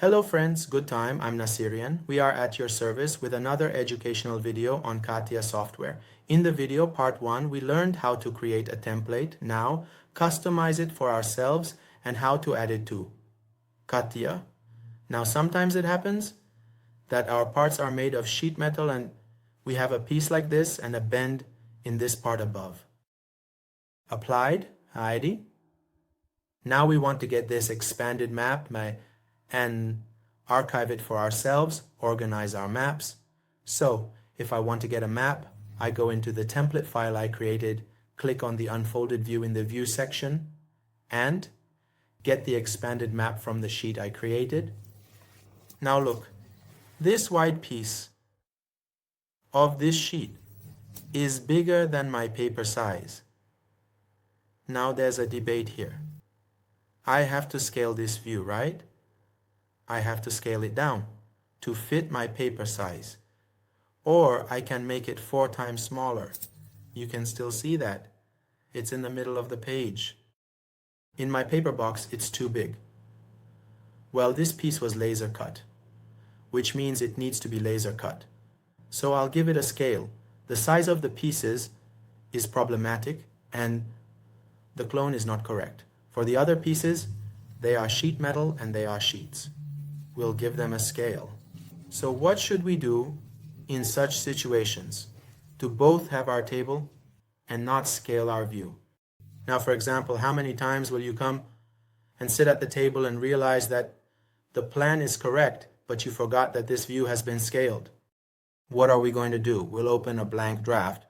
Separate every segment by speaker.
Speaker 1: Hello friends, good time. I'm Nasirian. We are at your service with another educational video on CATIA software. In the video part 1, we learned how to create a template, now customize it for ourselves, and how to add it to CATIA. Now sometimes it happens that our parts are made of sheet metal and we have a piece like this and a bend in this part above. Applied, ID. Now we want to get this expanded map and archive it for ourselves, organize our maps. So if I want to get a map, I go into the template file I created, click on the unfolded view in the view section, and get the expanded map from the sheet I created. Now look, this wide piece of this sheet is bigger than my paper size. Now there's a debate here. I have to scale this view, right? I have to scale it down to fit my paper size. Or I can make it 4 times smaller. You can still see that. It's in the middle of the page. In my paper box, it's too big. Well, this piece was laser cut, which means it needs to be laser cut. So I'll give it a scale. The size of the pieces is problematic and the clone is not correct. For the other pieces, they are sheet metal and they are sheets. We'll give them a scale. So what should we do in such situations to both have our table and not scale our view? Now, for example, how many times will you come and sit at the table and realize that the plan is correct, but you forgot that this view has been scaled? What are we going to do? We'll open a blank draft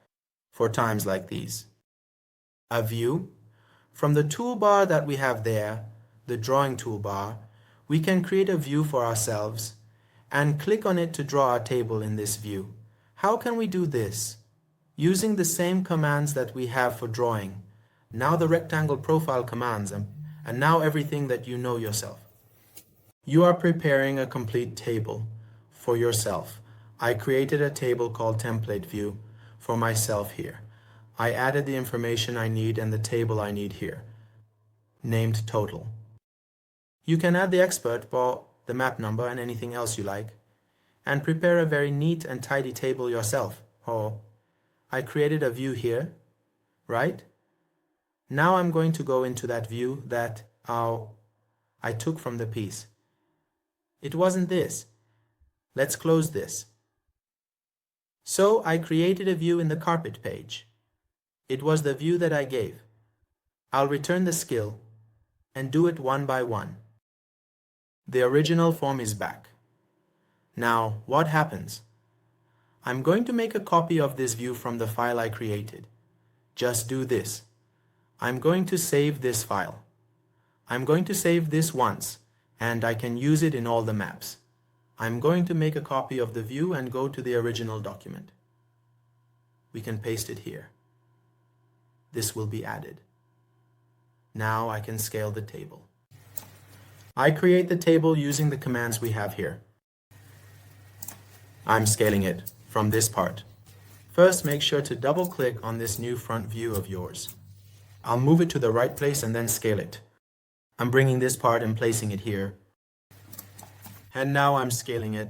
Speaker 1: for times like these. A view. From the toolbar that we have there, the drawing toolbar, we can create a view for ourselves and click on it to draw our table in this view. How can we do this? Using the same commands that we have for drawing. Now the rectangle profile commands and now everything that you know yourself. You are preparing a complete table for yourself. I created a table called template view for myself here. I added the information I need and the table I need here, named total. You can add the expert for the map number and anything else you like, and prepare a very neat and tidy table yourself. Oh, I created a view here, right? Now I'm going to go into that view that I took from the piece. It wasn't this. Let's close this. So I created a view in the carpet page. It was the view that I gave. I'll return the skill and do it one by one. The original form is back. Now, what happens? I'm going to make a copy of this view from the file I created. Just do this. I'm going to save this file. I'm going to save this once, and I can use it in all the maps. I'm going to make a copy of the view and go to the original document. We can paste it here. This will be added. Now I can scale the table. I create the table using the commands we have here. I'm scaling it from this part. First, make sure to double-click on this new front view of yours. I'll move it to the right place and then scale it. I'm bringing this part and placing it here. And now I'm scaling it.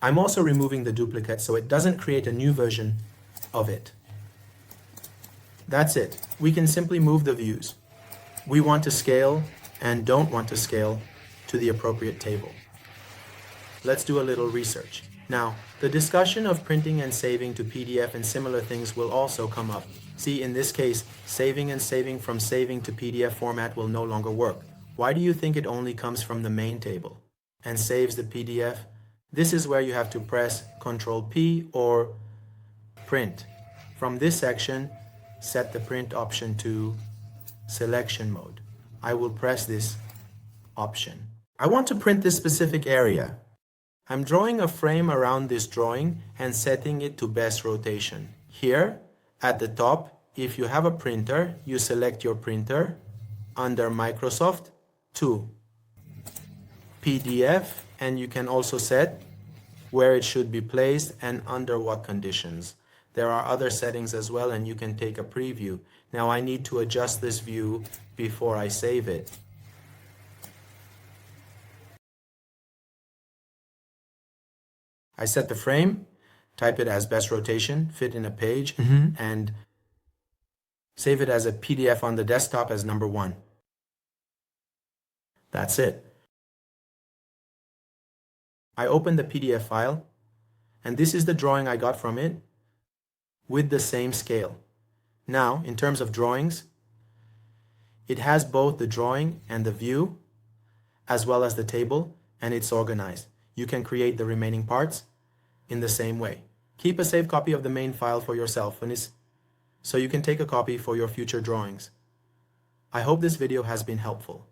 Speaker 1: I'm also removing the duplicate so it doesn't create a new version of it. That's it. We can simply move the views. We want to scale and don't want to scale to the appropriate table. Let's do a little research. Now, the discussion of printing and saving to PDF and similar things will also come up. See, in this case, saving and saving from saving to PDF format will no longer work. Why do you think it only comes from the main table and saves the PDF? This is where you have to press Ctrl P or print. From this section, set the print option to selection mode. I will press this option. I want to print this specific area. I'm drawing a frame around this drawing and setting it to best rotation. Here at the top, if you have a printer, you select your printer under Microsoft to PDF, and you can also set where it should be placed and under what conditions. There are other settings as well, and you can take a preview. Now I need to adjust this view before I save it. I set the frame, type it as best rotation, fit in a page, and save it as a PDF on the desktop as number 1. That's it. I open the PDF file, and this is the drawing I got from it with the same scale. Now, in terms of drawings, it has both the drawing and the view, as well as the table, and it's organized. You can create the remaining parts in the same way. Keep a saved copy of the main file for yourself so you can take a copy for your future drawings. I hope this video has been helpful.